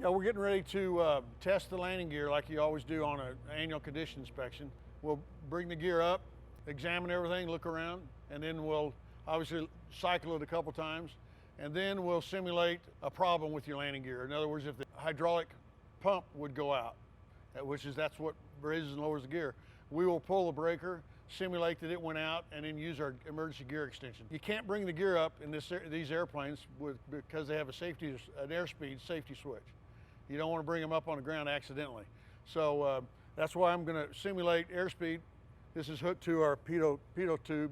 Yeah, we're getting ready to test the landing gear like you always do on an annual condition inspection. We'll bring the gear up, examine everything, look around, and then we'll obviously cycle it a couple times, and then we'll simulate a problem with your landing gear. In other words, if the hydraulic pump would go out, that's what raises and lowers the gear, we will pull the breaker, simulate that it went out, and then use our emergency gear extension. You can't bring the gear up in these airplanes because they have an airspeed safety switch. You don't want to bring them up on the ground accidentally. So that's why I'm going to simulate airspeed. This is hooked to our pitot tube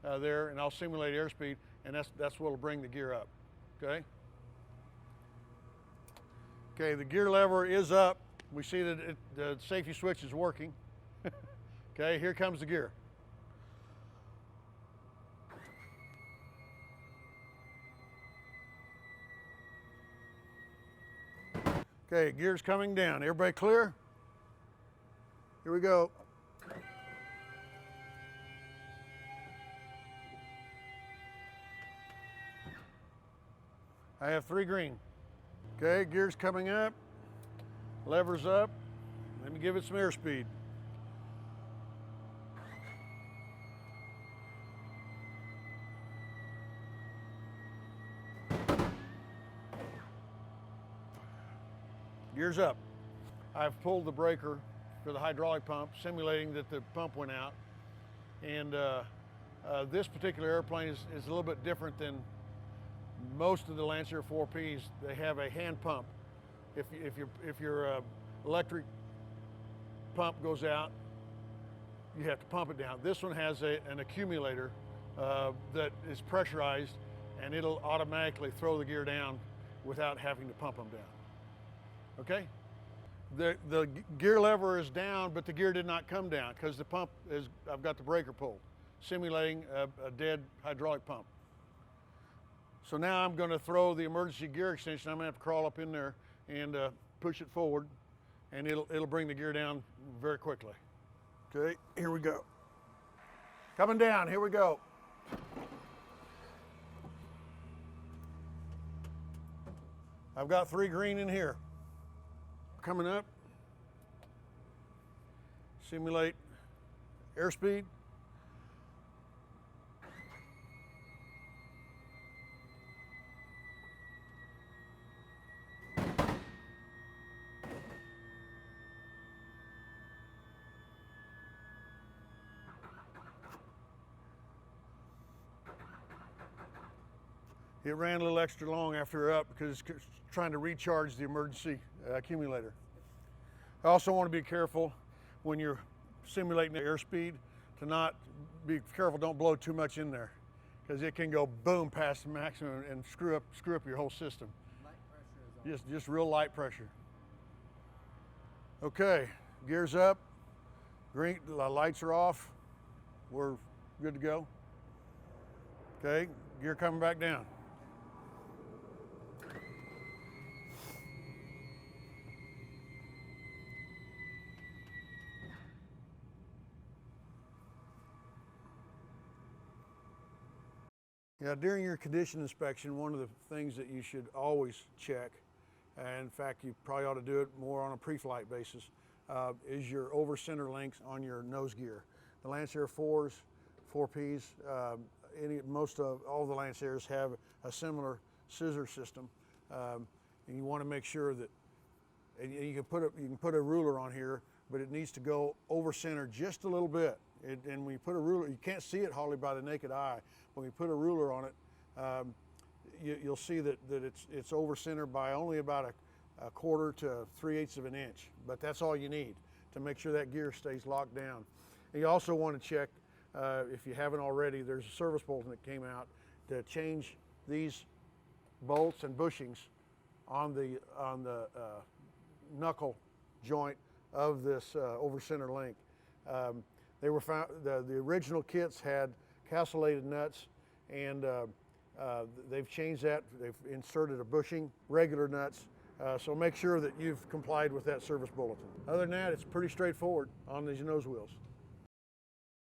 there, and I'll simulate airspeed, and that's what will bring the gear up. Okay. Okay, the gear lever is up. We see that the safety switch is working. Okay, here comes the gear. Okay, gear's coming down. Everybody clear? Here we go. I have 3 green. Okay, gear's coming up. Lever's up. Let me give it some airspeed. Gear's up. I've pulled the breaker for the hydraulic pump, simulating that the pump went out. And this particular airplane is a little bit different than most of the Lancer 4Ps. They have a hand pump. If your electric pump goes out, you have to pump it down. This one has an accumulator that is pressurized, and it'll automatically throw the gear down without having to pump them down. Okay? The gear lever is down, but the gear did not come down because the pump is, I've got the breaker pulled, simulating a dead hydraulic pump. So now I'm going to throw the emergency gear extension. I'm going to have to crawl up in there and push it forward, and it'll bring the gear down very quickly. Okay, here we go. Coming down, here we go. I've got 3 green in here. Coming up, simulate airspeed. It ran a little extra long after up because it's trying to recharge the emergency accumulator. I also want to be careful when you're simulating the airspeed to not be careful, don't blow too much in there because it can go boom past the maximum and screw up your whole system. Light pressure is on. Just real light pressure. Okay, gears up, green, the lights are off, we're good to go. Okay, gear coming back down. Yeah, during your condition inspection, one of the things that you should always check, and in fact you probably ought to do it more on a pre-flight basis, is your over center links on your nose gear. The Lancer 4s, 4Ps, most of all the Lancers have a similar scissor system, and you want to make sure that, and you can put a ruler on here, but it needs to go over center just a little bit. And when you put a ruler, you can't see it hardly by the naked eye. When you put a ruler on it, you'll see that it's over center by only about a 1/4 to 3/8 of an inch. But that's all you need to make sure that gear stays locked down. And you also want to check, if you haven't already, there's a service bulletin that came out to change these bolts and bushings on the knuckle joint of this over center link. They were found, the original kits had castellated nuts, and they've changed that. They've inserted a bushing, regular nuts. So make sure that you've complied with that service bulletin. Other than that, it's pretty straightforward on these nose wheels.